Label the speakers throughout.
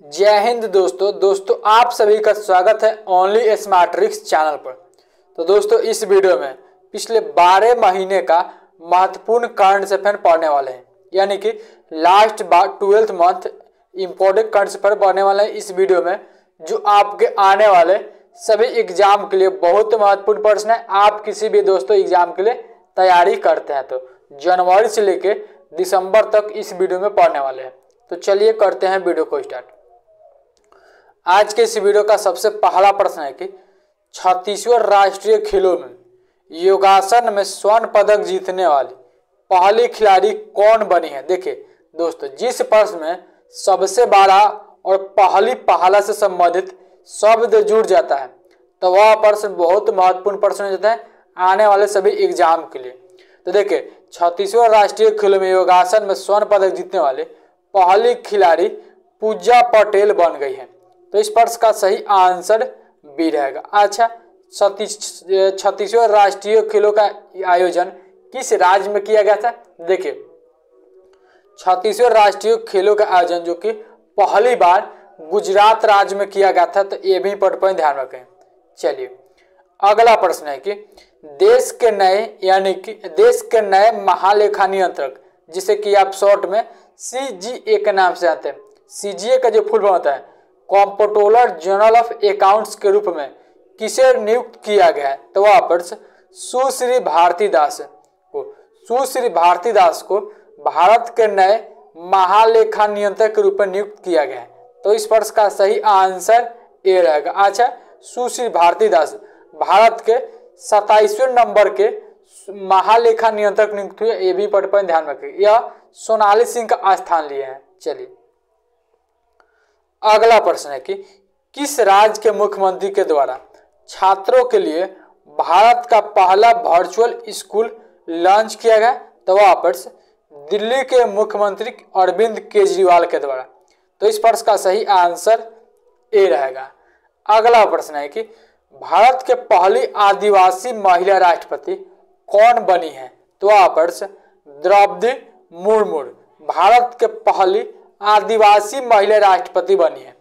Speaker 1: जय हिंद दोस्तों आप सभी का स्वागत है ओनली स्मार्ट ट्रिक्स चैनल पर। तो दोस्तों इस वीडियो में पिछले 12 महीने का महत्वपूर्ण करंट अफेयर पढ़ने वाले हैं, यानी कि last 12th month important current affair पढ़ने वाले हैं इस वीडियो में, जो आपके आने वाले सभी एग्जाम के लिए बहुत महत्वपूर्ण प्रश्न है। आप किसी भी दोस्तों एग्जाम के लिए तैयारी करते हैं तो जनवरी से लेके दिसंबर तक इस वीडियो में पढ़ने वाले हैं। तो चलिए करते हैं वीडियो को स्टार्ट। आज के इस वीडियो का सबसे पहला प्रश्न है कि 36वें राष्ट्रीय खेलों में योगासन में स्वर्ण पदक जीतने वाली पहली खिलाड़ी कौन बनी है। देखिए दोस्तों, जिस प्रश्न में सबसे बड़ा और पहला से संबंधित शब्द जुड़ जाता है तो वह प्रश्न बहुत महत्वपूर्ण प्रश्न हो जाता है आने वाले सभी एग्जाम के लिए। तो देखिए 36वें राष्ट्रीय खेलों में योगासन में स्वर्ण पदक जीतने वाले पहली खिलाड़ी पूजा पटेल बन गई है। तो इस प्रश्न का सही आंसर बी रहेगा। अच्छा, 36वें राष्ट्रीय खेलों का आयोजन किस राज्य में किया गया था। देखिए 36वें राष्ट्रीय खेलों का आयोजन जो कि पहली बार गुजरात राज्य में किया गया था, तो ये भी पॉइंट ध्यान रखें। चलिए अगला प्रश्न है कि देश के नए महालेखा नियंत्रक, जिसे कि आप शॉर्ट में CGA के नाम से आते हैं, CGA का जो फुल फॉर्म होता है कॉम्प्ट्रोलर जनरल ऑफ अकाउंट्स के रूप में किसे नियुक्त किया गया है। तो वह प्रश्न सुश्री भारती दास को भारत के नए महालेखा नियंत्रक के रूप में नियुक्त किया गया है। तो इस प्रश्न का सही आंसर ए रहेगा। अच्छा, सुश्री भारती दास भारत के 27वें नंबर के महालेखा नियंत्रक नियुक्त हुए, ये भी पॉइंट ध्यान रखें। यह सोनाली सिंह का स्थान लिए हैं। चलिए अगला प्रश्न है कि किस राज्य के मुख्यमंत्री के द्वारा छात्रों के लिए भारत का पहला वर्चुअल स्कूल लॉन्च किया गया। तो वह प्रश्न दिल्ली के मुख्यमंत्री अरविंद केजरीवाल के द्वारा। तो इस प्रश्न का सही आंसर ए रहेगा। अगला प्रश्न है कि भारत के पहली आदिवासी महिला राष्ट्रपति कौन बनी है। तो वह प्रश्न द्रौपदी मुर्मू भारत के पहली आदिवासी महिला राष्ट्रपति बनी है।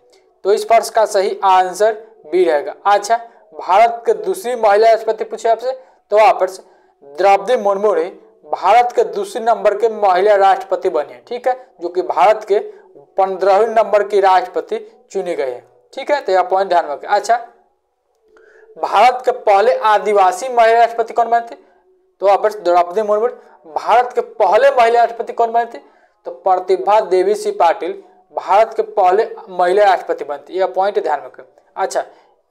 Speaker 1: तो इस प्रश्न का सही आंसर बी रहेगा। अच्छा, भारत के दूसरी महिला राष्ट्रपति पूछे आपसे, तो वह प्रश्न द्रौपदी मुर्मू भारत के दूसरे नंबर के महिला राष्ट्रपति बनी है। ठीक है, जो कि भारत के 15वें नंबर की राष्ट्रपति चुनी गई है। ठीक है, तो यह पॉइंट ध्यान रखें। अच्छा, भारत के पहले आदिवासी महिला राष्ट्रपति कौन बने थे। तो वह प्रश्न द्रौपदी मुर्मू। भारत के पहले महिला राष्ट्रपति कौन बने थे। तो प्रतिभा देवी सिंह पाटिल भारत के पहले महिला राष्ट्रपति बनती है। यह पॉइंट ध्यान रखें। अच्छा,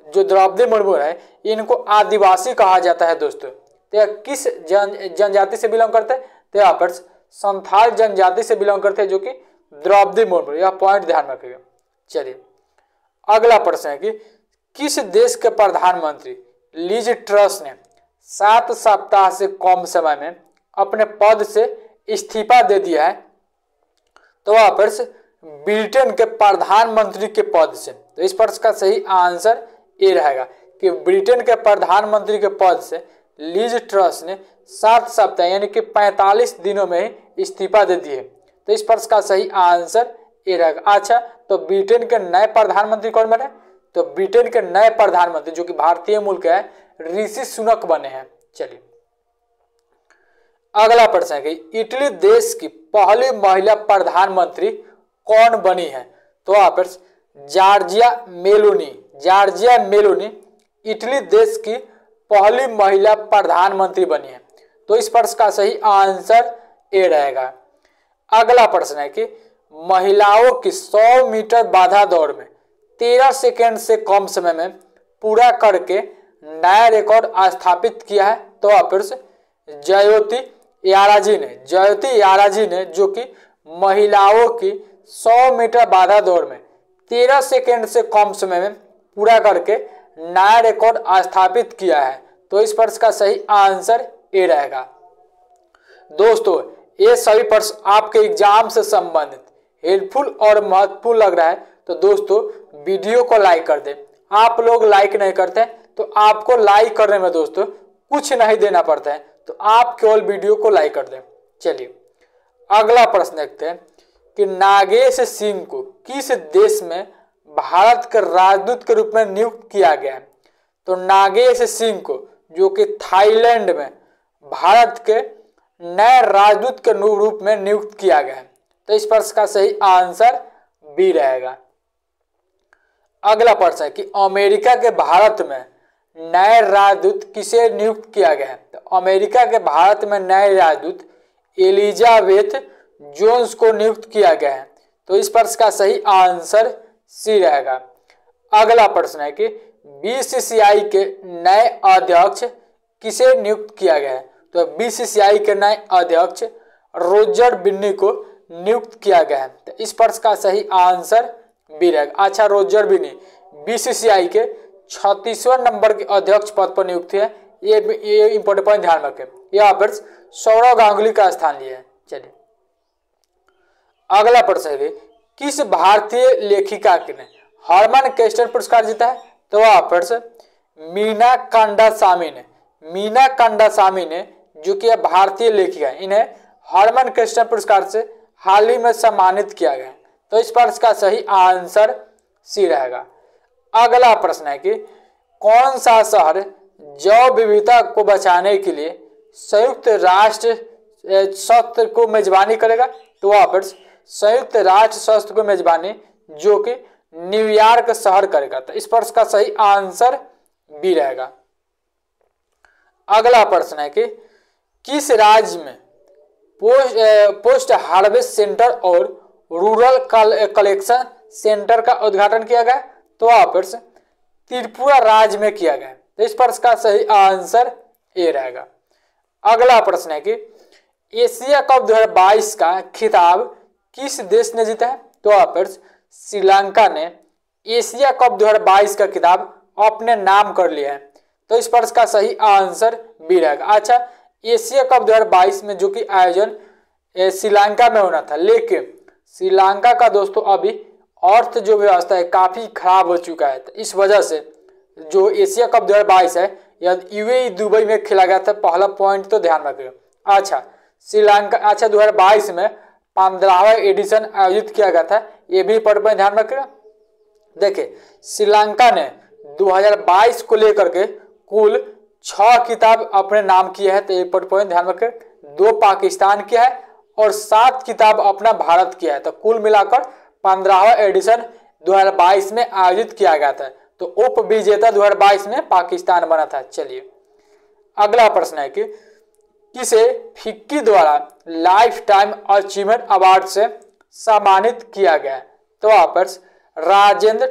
Speaker 1: जो द्रौपदी मुर्मू है इनको आदिवासी कहा जाता है दोस्तों। तो यह किस जनजाति से बिलोंग करते हैं। तो यहाँ पर संथाल जनजाति से बिलोंग करते हैं जो कि द्रौपदी मुर्मू। यह पॉइंट ध्यान रखिएगा। चलिए अगला प्रश्न है कि किस देश के प्रधानमंत्री लीज ट्रस ने 7 सप्ताह से कम समय में अपने पद से इस्तीफा दे दिया है। तो वह प्रश्न ब्रिटेन के प्रधानमंत्री के पद से। तो इस प्रश्न का सही आंसर ये रहेगा कि ब्रिटेन के प्रधानमंत्री के पद से लीज ट्रस ने 7 सप्ताह यानी कि 45 दिनों में ही इस्तीफा दे दिए। तो इस प्रश्न का सही आंसर ये रहेगा। अच्छा, तो ब्रिटेन के नए प्रधानमंत्री कौन बने। तो ब्रिटेन के नए प्रधानमंत्री जो कि भारतीय मूल के है ऋषि सुनक बने हैं। चलिए अगला प्रश्न है कि इटली देश की पहली महिला प्रधानमंत्री कौन बनी है। तो वह प्रश्न जॉर्जिया मेलोनी इटली देश की पहली महिला प्रधानमंत्री बनी है। तो इस प्रश्न का सही आंसर ए रहेगा। अगला प्रश्न है कि महिलाओं की 100 मीटर बाधा दौड़ में 13 सेकेंड से कम समय में पूरा करके नया रिकॉर्ड स्थापित किया है। तो वह प्रश्न ज्योति याराजी ने जो कि महिलाओं की 100 मीटर बाधा दौड़ में 13 सेकेंड से कम समय में पूरा करके नया रिकॉर्ड स्थापित किया है। तो इस प्रश्न का सही आंसर ए रहेगा। दोस्तों ये सभी प्रश्न आपके एग्जाम से संबंधित हेल्पफुल और महत्वपूर्ण लग रहा है तो दोस्तों वीडियो को लाइक कर दें। आप लोग लाइक नहीं करते तो आपको लाइक करने में दोस्तों कुछ नहीं देना पड़ता है, तो आप केवल वीडियो को लाइक कर दें। चलिए अगला प्रश्न देखते हैं कि नागेश सिंह को किस देश में भारत के राजदूत के रूप में नियुक्त किया गया है? तो नागेश सिंह को, जो कि थाईलैंड में भारत के नए राजदूत के रूप में नियुक्त किया गया है। तो इस प्रश्न का सही आंसर बी रहेगा। अगला प्रश्न है कि अमेरिका के भारत में नए राजदूत किसे नियुक्त किया गया है? तो अमेरिका के भारत में नए राजदूत एलिजाबेथ जोन्स को नियुक्त किया गया है। तो इस प्रश्न का सही आंसर सी रहेगा। अगला प्रश्न है कि बीसीसीआई के नए अध्यक्ष किसे नियुक्त किया गया है? तो बीसीसीआई के नए अध्यक्ष रोजर बिन्नी को नियुक्त किया गया है। तो इस प्रश्न का सही आंसर बी रहेगा। अच्छा, रोजर बिन्नी बीसीसीआई के 36वें नंबर के अध्यक्ष पद पर नियुक्त है। ये इंपॉर्टेंट पॉइंट ध्यान रखें। यहाँ पर सौरव गांगुली का स्थान लिया है। चलिए अगला प्रश्न है, किस भारतीय लेखिका ने हरमन केस्टर पुरस्कार जीता है? तो वह प्रश्न मीना कांडासामी ने जो कि भारतीय लेखिका है, इन्हें हरमन केस्टर पुरस्कार से हाल ही में सम्मानित किया गया। तो इस प्रश्न का सही आंसर सी रहेगा। अगला प्रश्न है कि कौन सा शहर जैव विविधता को बचाने के लिए संयुक्त राष्ट्र सत्र को मेजबानी करेगा? तो वह प्रश्न संयुक्त राष्ट्र सत्र को मेजबानी जो कि न्यूयॉर्क शहर करेगा। तो इस प्रश्न का सही आंसर बी रहेगा। अगला प्रश्न है कि किस राज्य में पोस्ट हार्वेस्ट सेंटर और रूरल कलेक्शन सेंटर का उद्घाटन किया गया? तो वह प्रश्न त्रिपुरा राज्य में किया गया। तो इस प्रश्न का सही आंसर ए रहेगा। अगला प्रश्न है कि एशिया कप 2022 का खिताब किस देश ने जीता है? तो वह प्रश्न श्रीलंका ने एशिया कप 2022 का खिताब अपने नाम कर लिया है। तो इस प्रश्न का सही आंसर बी रहेगा। अच्छा, एशिया कप 2022 में जो कि आयोजन श्रीलंका में होना था, लेकिन श्रीलंका का दोस्तों अभी अर्थ जो व्यवस्था है काफी खराब हो चुका है। तो इस वजह से जो एशिया कप 2022 है यह यूएई दुबई में खेला गया था। पहला पॉइंट तो ध्यान रखिएगा। अच्छा, श्रीलंका 2022 में 15वां एडिशन आयोजित किया गया था, ये भी पॉइंट में ध्यान रखिएगा। देखिए, श्रीलंका ने 2022 को लेकर के कुल 6 खिताब अपने नाम किए हैं। तो ये पॉइंट ध्यान रखें। 2 पाकिस्तान किया है और 7 खिताब अपना भारत किया है। तो कुल मिलाकर 15वां एडिशन 2022 में आयोजित किया गया था। तो उप विजेता 2022 में पाकिस्तान बना था। चलिए अगला प्रश्न है कि किसे फिक्की द्वारा लाइफ टाइम अचीवमेंट अवार्ड से सम्मानित किया गया? तो वापस राजेंद्र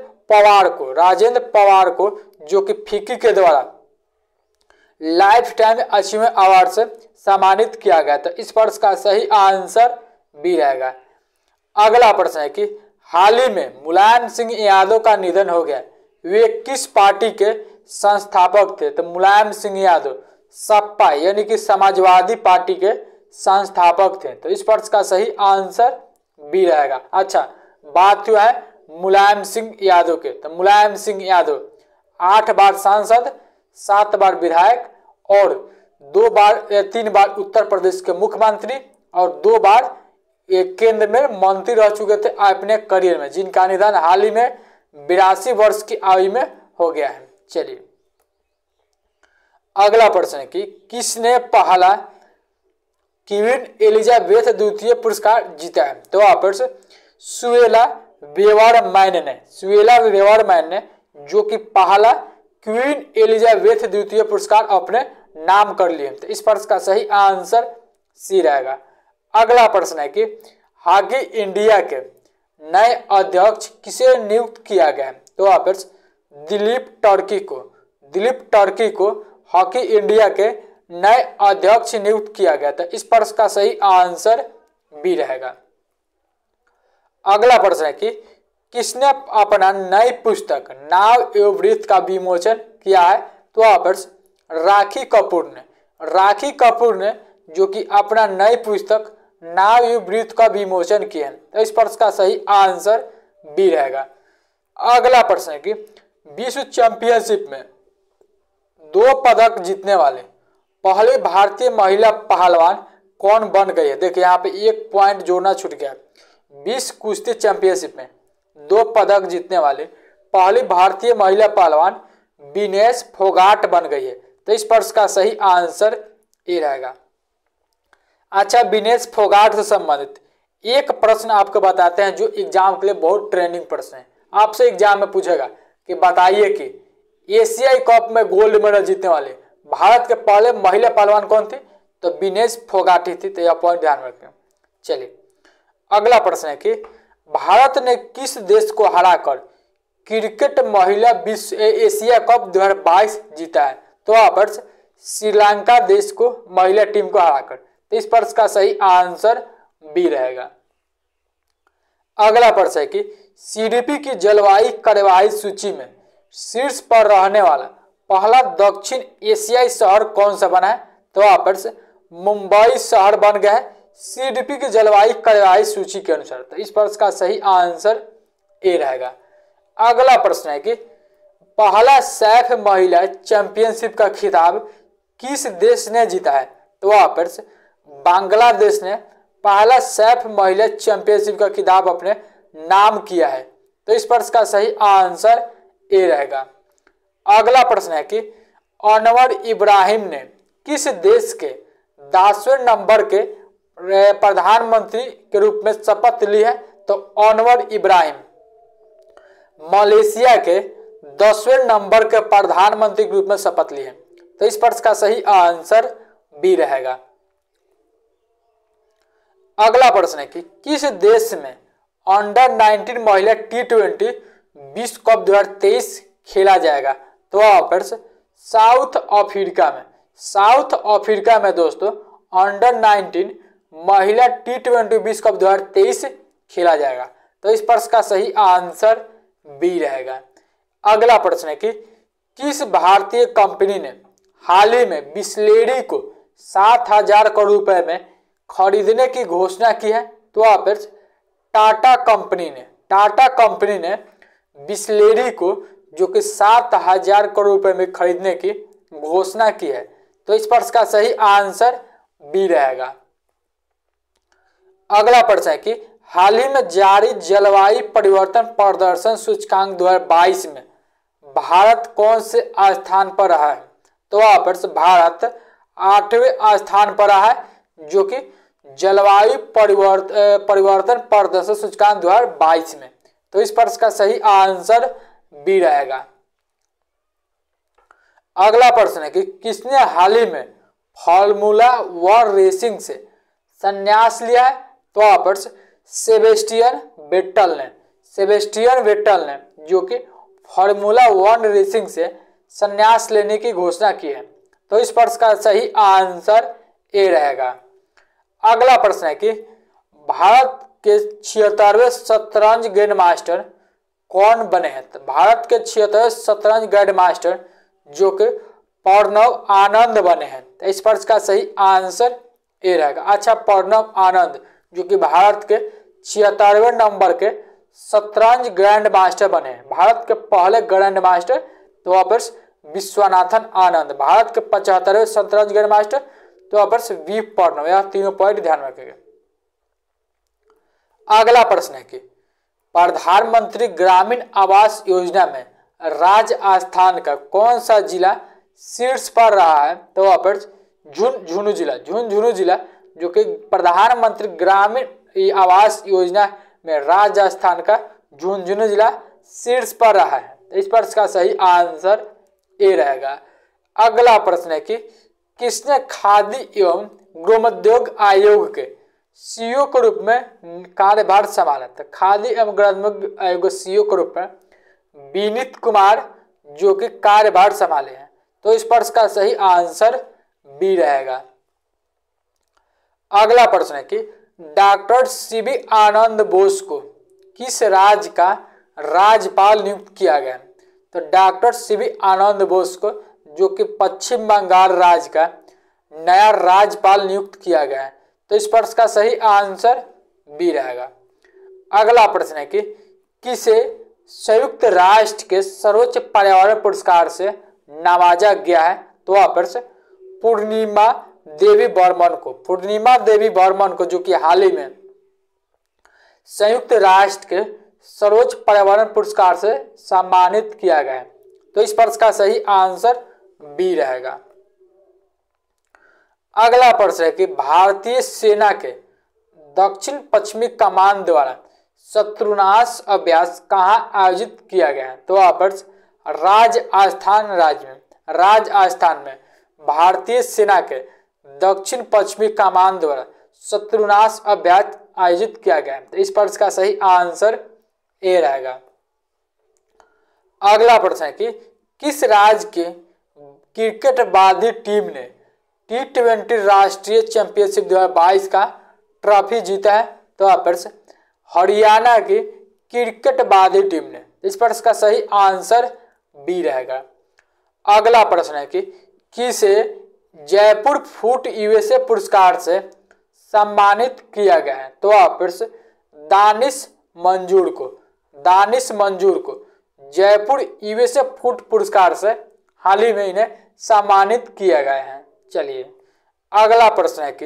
Speaker 1: पवार को जो कि फिक्की के द्वारा लाइफ टाइम अचीवमेंट अवार्ड से सम्मानित किया गया। तो इस प्रश्न का सही आंसर बी रहेगा। अगला प्रश्न है कि हाल ही में मुलायम सिंह यादव का निधन हो गया, वे किस पार्टी के संस्थापक थे? तो मुलायम सिंह यादव सपा यानी कि समाजवादी पार्टी के संस्थापक थे। तो इस प्रश्न का सही आंसर बी रहेगा। अच्छा, बात जो है मुलायम सिंह यादव के, तो मुलायम सिंह यादव 8 बार सांसद, 7 बार विधायक और 3 बार उत्तर प्रदेश के मुख्यमंत्री और 2 बार केंद्र में मंत्री रह चुके थे अपने करियर में, जिनका निधन हाल ही में 82 वर्ष की आयु में हो गया है। चलिए अगला प्रश्न है कि किसने पहला क्वीन एलिजाबेथ द्वितीय पुरस्कार जीता है? तो आप सुएला वेवरमैन ने जो कि पहला क्वीन एलिजाबेथ द्वितीय पुरस्कार अपने नाम कर लिए। तो इस प्रश्न का सही आंसर सी रहेगा। अगला प्रश्न है कि हॉकी इंडिया के नए अध्यक्ष किसे नियुक्त किया गया? तो आप दिलीप टर्की को हॉकी इंडिया के नए अध्यक्ष नियुक्त किया गया था। इस प्रश्न का सही आंसर बी रहेगा। अगला प्रश्न है कि किसने अपना नई पुस्तक नाव एवं वृत्त का विमोचन किया है? तो आप राखी कपूर ने जो कि अपना नई पुस्तक नाव एवं वृत्त का विमोचन किया है। तो इस प्रश्न का सही आंसर बी रहेगा। अगला प्रश्न है कि विश्व चैंपियनशिप में 2 पदक जीतने वाले पहले भारतीय महिला पहलवान कौन बन गई है? देखिए यहाँ पे 1 पॉइंट जोड़ना छूट गया। विश्व कुश्ती चैंपियनशिप में 2 पदक जीतने वाली पहली भारतीय महिला पहलवान विनेश फोगाट बन गई है। तो इस प्रश्न का सही आंसर ए रहेगा। अच्छा, विनेश फोगाट से संबंधित एक प्रश्न आपको बताते हैं जो एग्जाम के लिए बहुत ट्रेंडिंग प्रश्न है। आपसे एग्जाम में पूछेगा कि बताइए कि एशियाई कप में गोल्ड मेडल जीतने वाले भारत के पहले महिला पहलवान कौन थी? तो विनेश फोगाट ही थी। तो यह पॉइंट ध्यान रखें। चलिए अगला प्रश्न है कि भारत ने किस देश को हराकर क्रिकेट महिला विश्व एशिया कप 2022 जीता है? तो आप श्रीलंका देश को महिला टीम को हराकर। तो इस प्रश्न का सही आंसर बी रहेगा। अगला प्रश्न है कि सीडीपी की जलवायु कार्यवाही सूची में शीर्ष पर रहने वाला पहला दक्षिण एशियाई शहर कौन सा बना है? तो आप मुंबई शहर बन गया है सीडीपी की जलवायु कार्यवाही सूची के अनुसार। तो इस प्रश्न का सही आंसर ए रहेगा। अगला प्रश्न है कि पहला सैफ महिला चैंपियनशिप का खिताब किस देश ने जीता है? तो आप बांग्लादेश ने पहला सैफ महिला चैंपियनशिप का खिताब अपने नाम किया है। तो इस प्रश्न का सही आंसर ए रहेगा। अगला प्रश्न है कि अनवर इब्राहिम ने किस देश के 10वें नंबर के प्रधानमंत्री के रूप में शपथ ली है? तो अनवर इब्राहिम मलेशिया के 10वें नंबर के प्रधानमंत्री के रूप में शपथ ली है। तो इस प्रश्न का सही आंसर बी रहेगा। अगला प्रश्न है कि किस देश में अंडर 19 महिला T20 विश्व कप 2023 खेला जाएगा? तो आप साउथ अफ्रीका में दोस्तों अंडर 19 महिला T20 विश्व कप 2023 खेला जाएगा। तो इस प्रश्न का सही आंसर बी रहेगा। अगला प्रश्न है कि किस भारतीय कंपनी ने हाल ही में बिस्लेरी को 7,000 करोड़ रुपए में खरीदने की घोषणा की है? तो आप टाटा कंपनी ने बिस्लेरी को जो कि 7,000 करोड़ रुपए में खरीदने की घोषणा की है। तो इस प्रश्न का सही आंसर बी रहेगा। अगला प्रश्न है कि हाल ही में जारी जलवायु परिवर्तन प्रदर्शन सूचकांक 2022 में भारत कौन से स्थान पर रहा है? तो आप भारत 8वें स्थान पर रहा है जो कि जलवायु परिवर्तन प्रदर्शन सूचकांक 2022 में। तो इस प्रश्न का सही आंसर बी रहेगा। अगला प्रश्न है कि किसने हाल ही में फार्मूला 1 रेसिंग से संन्यास लिया है? तो आप सेबेस्टियन वेट्टल ने जो कि फार्मूला 1 रेसिंग से संन्यास लेने की घोषणा की है। तो इस प्रश्न का सही आंसर ए रहेगा। अगला प्रश्न है कि भारत के 76वें शतरंज ग्रैंड मास्टर कौन बने हैं? तो भारत के 76वें शतरंज ग्रैंड मास्टर जो कि प्रणव आनंद बने हैं। तो इस प्रश्न का सही आंसर ए रहेगा। अच्छा, प्रणव आनंद जो कि भारत के 76वें नंबर के शतरंज ग्रैंड मास्टर बने हैं। भारत के पहले ग्रैंड मास्टर तो वापस विश्वनाथन आनंद, भारत के 75वें शतरंज ग्रैंड मास्टर तो वापस वी प्रणव। यह तीनों पॉइंट ध्यान रखेंगे। अगला प्रश्न है कि प्रधानमंत्री ग्रामीण आवास योजना में राजस्थान का कौन सा जिला शीर्ष पर रहा है? तो वापस झुंझुनू जिला जो कि प्रधानमंत्री ग्रामीण आवास योजना में राजस्थान का झुंझुनू जिला शीर्ष पर रहा है। इस प्रश्न का सही आंसर ए रहेगा। अगला प्रश्न है कि किसने खादी एवं ग्रामोद्योग आयोग के सीईओ के रूप में कार्यभार संभाला? तो खादी एवं ग्रामोद्योग आयोग के सीईओ के रूप में विनीत कुमार जो कि कार्यभार संभाले हैं। तो इस प्रश्न का सही आंसर बी रहेगा। अगला प्रश्न है कि डॉक्टर सीबी आनंद बोस को किस राज्य का राज्यपाल नियुक्त किया गया? तो डॉक्टर सीबी आनंद बोस को जो कि पश्चिम बंगाल राज्य का नया राज्यपाल नियुक्त किया गया है। तो इस प्रश्न का सही आंसर बी रहेगा। अगला प्रश्न है कि किसे संयुक्त राष्ट्र के सर्वोच्च पर्यावरण पुरस्कार से नवाजा गया है? तो वहां पर से पूर्णिमा देवी बर्मन को जो कि हाल ही में संयुक्त राष्ट्र के सर्वोच्च पर्यावरण पुरस्कार से सम्मानित किया गया है? तो इस प्रश्न का सही आंसर बी रहेगा। अगला प्रश्न है कि भारतीय सेना के दक्षिण पश्चिमी कमान द्वारा शत्रुनाश अभ्यास कहाँ आयोजित किया गया है? तो ऑप्शन राजस्थान में भारतीय सेना के दक्षिण पश्चिमी कमान द्वारा शत्रुनाश अभ्यास आयोजित किया गया है। तो इस प्रश्न का सही आंसर ए रहेगा। अगला प्रश्न है कि किस राज्य के क्रिकेटबाजी टीम ने T20 राष्ट्रीय चैंपियनशिप 2022 का ट्रॉफी जीता है? तो ऑप्शन हरियाणा की क्रिकेटबाजी टीम ने। इस प्रश्न का सही आंसर बी रहेगा। अगला प्रश्न है कि किसे जयपुर फूट यूएसए पुरस्कार से सम्मानित किया गया है? तो ऑप्शन दानिश मंजूर को जयपुर यूएसए फूट पुरस्कार से हाल ही में इन्हें सम्मानित किया गया है। चलिए अगला प्रश्न है कि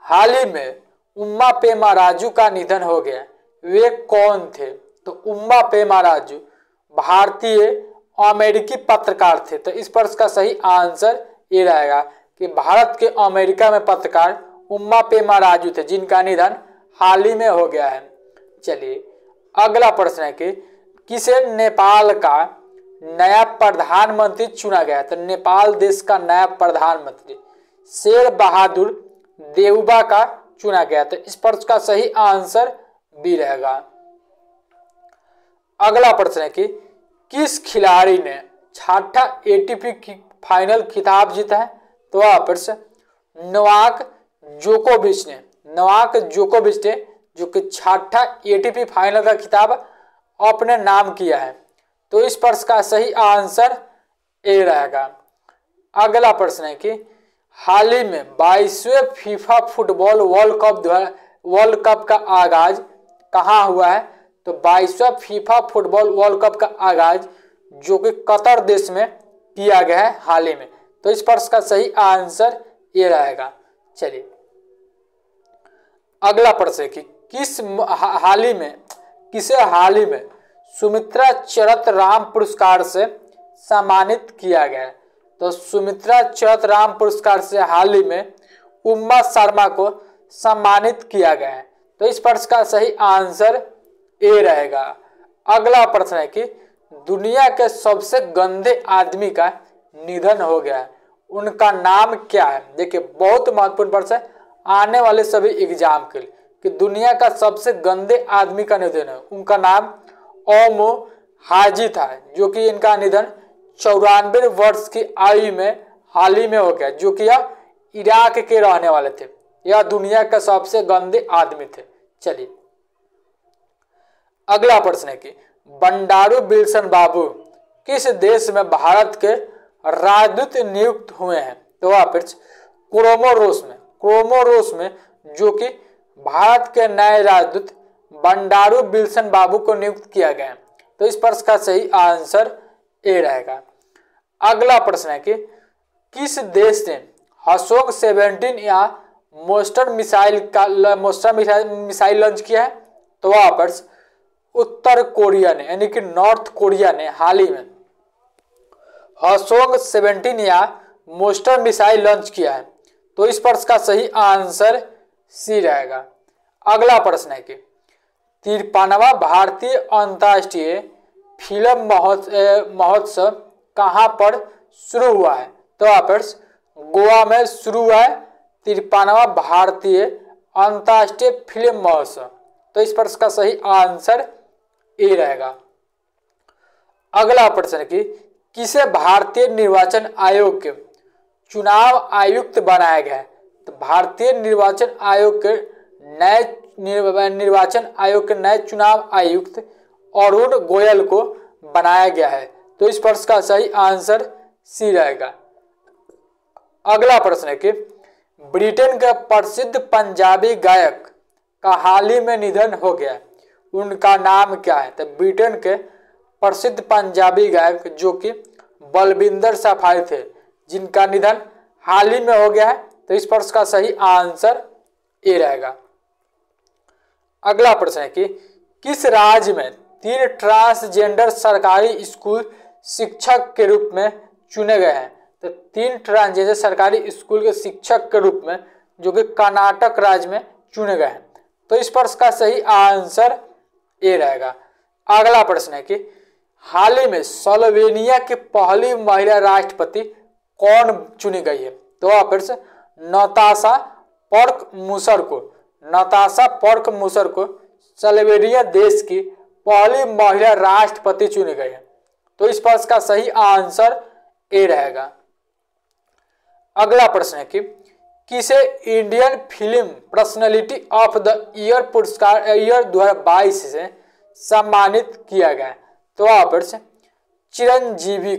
Speaker 1: हाल ही में उम्मा पेमा राजू का निधन हो गया, वे कौन थे? तो उम्मा पेमा राजू भारतीय अमेरिकी पत्रकार थे। तो इस प्रश्न का सही आंसर ये रहेगा कि भारत के अमेरिका में पत्रकार उम्मा पेमा राजू थे, जिनका निधन हाल ही में हो गया है। चलिए अगला प्रश्न है कि किसे नेपाल का नया प्रधानमंत्री चुना गया? तो नेपाल देश का नया प्रधानमंत्री शेर बहादुर देउबा का चुना गया। तो इस प्रश्न का सही आंसर बी रहेगा। अगला प्रश्न है कि किस खिलाड़ी ने छठा एटीपी की फाइनल खिताब जीता है? तो ऑप्शन नोवाक जोकोविच ने जो कि छठा एटीपी फाइनल का खिताब अपने नाम किया है। तो इस प्रश्न का सही आंसर ए रहेगा। अगला प्रश्न है कि हाल ही में 22वें फीफा फुटबॉल वर्ल्ड कप का आगाज कहाँ हुआ है? तो 22वां फीफा फुटबॉल वर्ल्ड कप का आगाज जो कि कतर देश में किया गया है हाल ही में। तो इस प्रश्न का सही आंसर ये रहेगा। चलिए अगला प्रश्न है कि किसे हाल ही में सुमित्रा चरत राम पुरस्कार से सम्मानित किया गया है? तो सुमित्रा चरत राम पुरस्कार से हाल ही में उम्मा शर्मा को सम्मानित किया गया है। तो इस प्रश्न का सही आंसर ए रहेगा। अगला प्रश्न है कि दुनिया के सबसे गंदे आदमी का निधन हो गया है, उनका नाम क्या है? देखिए बहुत महत्वपूर्ण प्रश्न है आने वाले सभी एग्जाम के लिए कि दुनिया का सबसे गंदे आदमी का निधन है, उनका नाम ओमो हाजी था, जो कि इनका निधन 94 वर्ष की आयु में हाल ही में हो गया, जो कि यह इराक के रहने वाले थे। यह दुनिया के सबसे गंदे आदमी थे। चलिए अगला प्रश्न है कि बंडारू विल्सन बाबू किस देश में भारत के राजदूत नियुक्त हुए हैं? तो ऑप्शन कोमोरोस में जो कि भारत के नए राजदूत बंडारू विल्सन बाबू को नियुक्त किया गया। तो इस प्रश्न का सही आंसर ए रहेगा। अगला प्रश्न है कि किस देश ने हसोग 17 या मोस्टर मिसाइल लॉन्च किया है? तो ऑप्शन उत्तर कोरिया ने यानी कि नॉर्थ कोरिया ने हाल ही में हसोग 17 या मोस्टर मिसाइल लॉन्च किया है। तो इस प्रश्न का सही आंसर सी रहेगा। अगला प्रश्न है कि 53वां भारतीय अंतर्राष्ट्रीय फिल्म महोत्सव कहाँ पर शुरू हुआ है? तो ऑप्शन गोवा में शुरू हुआ है 53वां भारतीय अंतर्राष्ट्रीय फिल्म महोत्सव। तो इस प्रश्न का सही आंसर ए रहेगा। अगला प्रश्न है कि किसे भारतीय निर्वाचन आयोग के चुनाव आयुक्त बनाया गया है? तो भारतीय निर्वाचन आयोग के नए चुनाव आयुक्त अरुण गोयल को बनाया गया है। तो इस प्रश्न का सही आंसर सी रहेगा। अगला प्रश्न है कि ब्रिटेन के प्रसिद्ध पंजाबी गायक का हाल ही में निधन हो गया, उनका नाम क्या है? तो ब्रिटेन के प्रसिद्ध पंजाबी गायक जो कि बलविंदर सफारी थे, जिनका निधन हाल ही में हो गया है। तो इस प्रश्न का सही आंसर ए रहेगा। अगला प्रश्न है कि किस राज्य में 3 ट्रांसजेंडर सरकारी स्कूल शिक्षक के रूप में चुने गए हैं? तो 3 ट्रांसजेंडर सरकारी स्कूल के शिक्षक के रूप में जो कि कर्नाटक राज्य में चुने गए हैं। तो इस प्रश्न का सही आंसर ए रहेगा। अगला प्रश्न है कि हाल ही में स्लोवेनिया की पहली महिला राष्ट्रपति कौन चुनी गई है? तो ऑप्शन नताशा पर्क-मुसर को। नताशा पर्क-मुसर को स्लोवेनिया देश की पहली महिला राष्ट्रपति चुनी गई है। तो इस प्रश्न का सही आंसर ए रहेगा। अगला प्रश्न है कि किसे Indian film personality of the year पुरस्कार ईयर 2022 से सम्मानित किया गया? तो ऑप्शन चिरंजीवी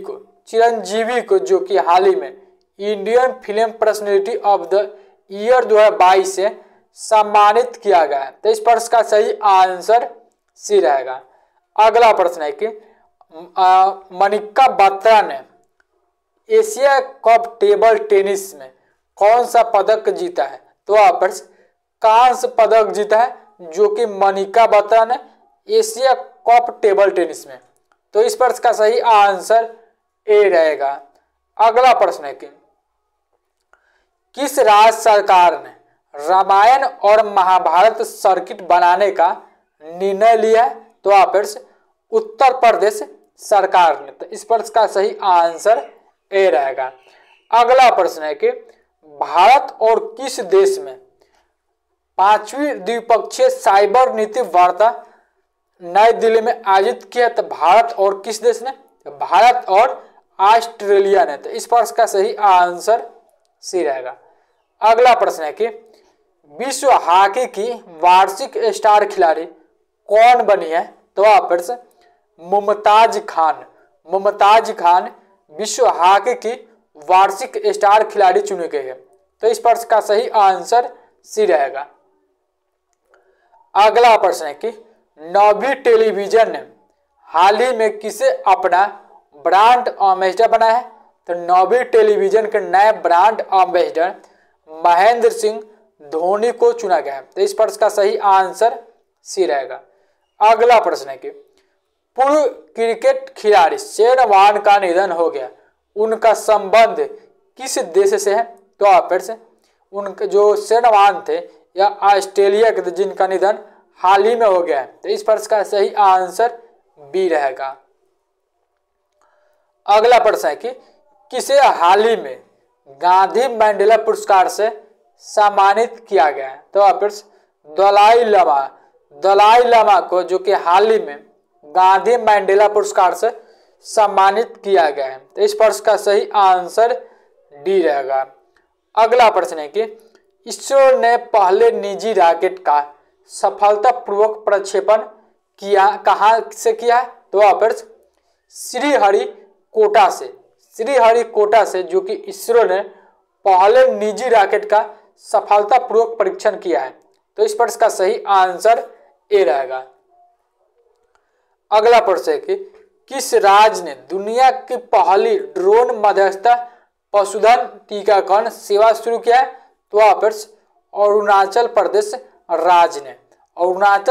Speaker 1: को जो कि हाल ही में Indian film personality of the year 2022 से सम्मानित किया गया है। तो इस प्रश्न का सही आंसर सी रहेगा। अगला प्रश्न है कि मनिका बत्रा ने एशिया कप टेबल टेनिस में कौन सा पदक जीता है? तो ऑप्शन कांस्य पदक जीता है जो कि मनिका बत्रा ने एशिया कप टेबल टेनिस में। तो इस प्रश्न का सही आंसर ए रहेगा। अगला प्रश्न है कि किस राज्य सरकार ने रामायण और महाभारत सर्किट बनाने का निर्णय लिया है? तो ऑप्शन उत्तर प्रदेश सरकार ने। तो इस प्रश्न का सही आंसर ए रहेगा। अगला प्रश्न है कि भारत और किस देश में 5वीं द्विपक्षीय साइबर नीति वार्ता नई दिल्ली में आयोजित किया? तो भारत और किस देश ने? भारत और ऑस्ट्रेलिया ने। तो इस प्रश्न का सही आंसर सी रहेगा। अगला प्रश्न है कि विश्व हॉकी की वार्षिक स्टार खिलाड़ी कौन बनी है? तो ऑप्शन मुमताज खान विश्व हॉकी की वार्षिक स्टार खिलाड़ी चुनी गई है। तो इस प्रश्न का सही आंसर सी रहेगा। अगला प्रश्न है कि नवी टेलीविजन ने हाल ही में किसे अपना ब्रांड एम्बेसडर बनाया है? तो नवी टेलीविजन के नए ब्रांड एम्बेसडर महेंद्र सिंह धोनी को चुना गया है। तो इस प्रश्न का सही आंसर सी रहेगा। अगला प्रश्न है कि पूर्व क्रिकेट खिलाड़ी शेन वॉर्न का निधन हो गया, उनका संबंध किस देश से है? तो ऑप्शन उनके जो शेन वॉर्न थे या ऑस्ट्रेलिया के थे जिनका निधन हाल ही में हो गया है। तो इस प्रश्न का सही आंसर बी रहेगा। अगला प्रश्न है कि किसे हाल ही में गांधी मंडेला पुरस्कार से सम्मानित किया गया है? तो ऑप्शन दलाई लामा को जो कि हाल ही में गांधी मंडेला पुरस्कार से सम्मानित किया गया है। तो इस प्रश्न का सही आंसर डी रहेगा। अगला प्रश्न है कि इसरो ने पहले निजी रॉकेट का सफलतापूर्वक प्रक्षेपण कहाँ से किया है? तो ऑप्शन श्रीहरिकोटा से जो कि इसरो ने पहले निजी रॉकेट का सफलतापूर्वक परीक्षण किया है। तो इस प्रश्न का सही आंसर ए रहेगा। अगला प्रश्न है कि किस राज्य ने दुनिया की पहली ड्रोन मध्यस्थता पशुधन टीकाकरण सेवा शुरू किया है? तो ऑप्शन अरुणाचल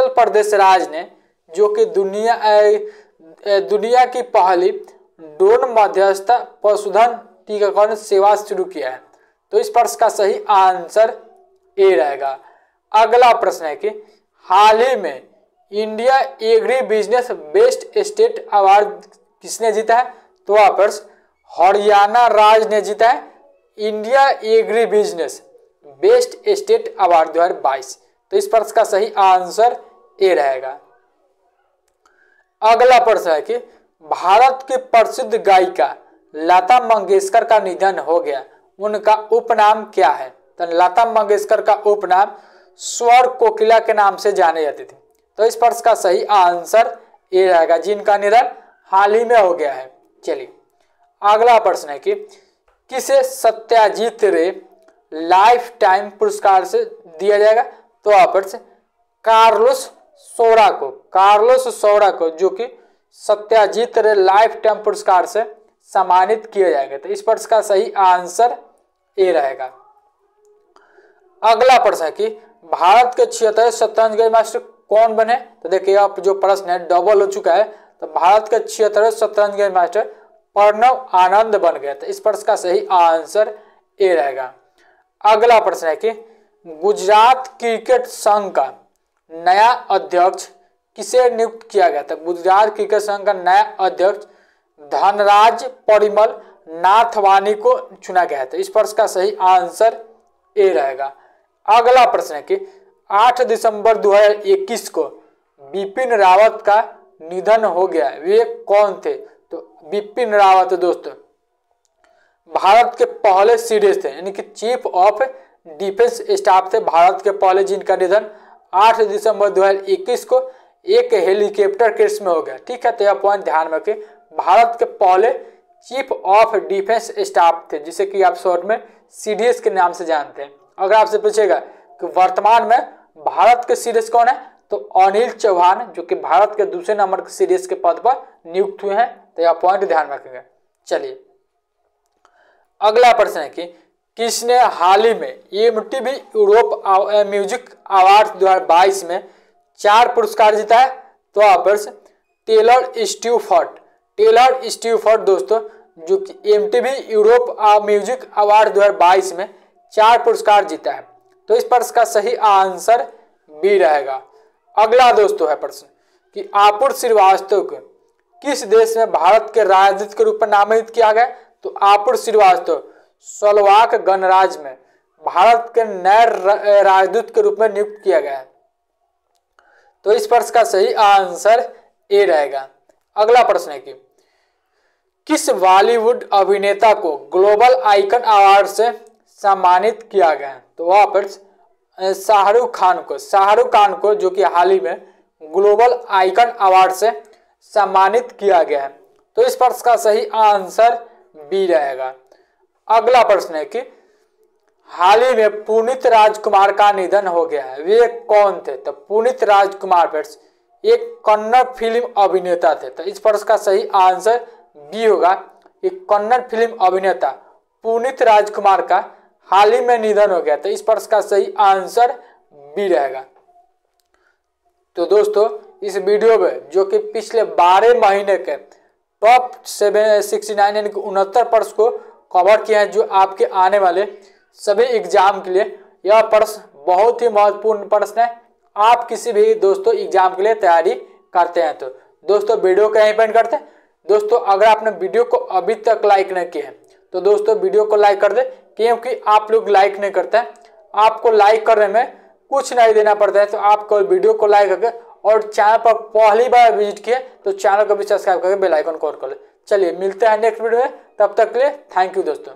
Speaker 1: प्रदेश राज्य ने जो कि दुनिया की पहली ड्रोन मध्यस्थता पशुधन टीकाकरण सेवा शुरू किया है। तो इस प्रश्न का सही आंसर ए रहेगा। अगला प्रश्न है कि हाल ही में India agri business best state award किसने जीता है? तो ऑप्शन हरियाणा राज्य ने जीता है India agri business best state award 2022। तो इस प्रश्न का सही आंसर ए रहेगा। अगला प्रश्न है कि भारत की प्रसिद्ध गायिका लता मंगेशकर का निधन हो गया, उनका उपनाम क्या है? तो लता मंगेशकर का उपनाम स्वर कोकिला के नाम से जाने जाते थे। तो इस प्रश्न का सही आंसर ए रहेगा, जिनका निधन हाल ही में हो गया है। चलिए अगला प्रश्न है कि किसे सत्यजीत रे लाइफ टाइम पुरस्कार से दिया जाएगा? तो ऑप्शन कार्लोस सौरा को जो कि सत्यजीत रे लाइफ टाइम पुरस्कार से सम्मानित किया जाएगा। तो इस प्रश्न का सही आंसर ए रहेगा। अगला प्रश्न है कि भारत के 76वें शतरंज ग्रैंड मास्टर कौन बने? तो देखिए अब जो प्रश्न है डबल हो चुका है, तो भारत के 76वें शतरंज गेंद मास्टर प्रणव आनंद बन गए। तो इस प्रश्न का सही आंसर ए रहेगा। अगला प्रश्न है कि गुजरात क्रिकेट संघ का नया अध्यक्ष किसे नियुक्त किया गया था? गुजरात क्रिकेट संघ का नया अध्यक्ष धनराज परिमल नाथवानी को चुना गया था। इस प्रश्न का सही आंसर ए रहेगा। अगला प्रश्न है कि 8 दिसंबर 2021 को बिपिन रावत का निधन हो गया, वे कौन थे? तो बिपिन रावत दोस्तों भारत के पहले सीडीएस थे, यानी कि चीफ ऑफ डिफेंस स्टाफ थे भारत के पहले, जिनका निधन 8 दिसंबर 2021 को एक हेलीकॉप्टर क्रैश में हो गया। ठीक है, तो यह पॉइंट ध्यान में रखें। भारत के पहले चीफ ऑफ डिफेंस स्टाफ थे, जिसे कि आप शॉर्ट में सीडीएस के नाम से जानते हैं। अगर आपसे पूछेगा कि वर्तमान में भारत के सीडीएस कौन है, तो अनिल चौहान, जो कि भारत के दूसरे नंबर के सीडीएस के पद पर नियुक्त हुए हैं। तो यह पॉइंट ध्यान रखेंगे। चलिए अगला प्रश्न है कि किसने हाल ही में एमटीवी यूरोप म्यूजिक अवार्ड 2022 में 4 पुरस्कार जीता है? तो ऑप्शन टेलर स्टीफर्ड दोस्तों, जो कि एमटीवी यूरोप म्यूजिक अवार्ड 2022 में 4 पुरस्कार जीता है। तो इस प्रश्न का सही आंसर बी रहेगा। अगला दोस्तों है प्रश्न कि आपुर श्रीवास्तव को किस देश में भारत के राजदूत के रूप में नामित किया गया? तो आपुर श्रीवास्तव स्लोवाक गणराज्य में भारत के नए राजदूत के रूप में नियुक्त किया गया है। तो इस प्रश्न का सही आंसर ए रहेगा। अगला प्रश्न है कि किस बॉलीवुड अभिनेता को ग्लोबल आइकन अवार्ड से सम्मानित किया गया है? तो वह प्रश्न शाहरुख खान को जो कि हाल ही में ग्लोबल आइकन अवार्ड से सम्मानित किया गया है। तो इस प्रश्न का सही आंसर बी रहेगा। अगला प्रश्न है कि हाल ही में पुनीत राजकुमार का निधन हो गया है, वे कौन थे? तो पुनीत राजकुमार एक कन्नड़ फिल्म अभिनेता थे। तो इस प्रश्न का सही आंसर बी होगा कि कन्नड़ फिल्म अभिनेता पुनीत राजकुमार का हाल ही में निधन हो गया। तो इस प्रश्न का सही आंसर बी रहेगा। तो दोस्तों इस वीडियो में जो कि पिछले 12 महीने के टॉप 769 यानी कि 69 प्रश्न को कवर किया है, जो आपके आने वाले सभी एग्जाम के लिए यह प्रश्न बहुत ही महत्वपूर्ण प्रश्न है। आप किसी भी दोस्तों एग्जाम के लिए तैयारी करते हैं तो दोस्तों वीडियो को यहीं पे एंड करते हैं। दोस्तों अगर आपने वीडियो को अभी तक लाइक नहीं किया है तो दोस्तों वीडियो को लाइक कर दे, क्योंकि आप लोग लाइक नहीं करते हैं। आपको लाइक करने में कुछ नहीं देना पड़ता है, तो आपको वीडियो को लाइक करके और चैनल पर पहली बार विजिट किए तो चैनल को भी सब्सक्राइब करके बेल आइकन को ऑन कर ले। चलिए मिलते हैं नेक्स्ट वीडियो में, तब तक के लिए थैंक यू दोस्तों।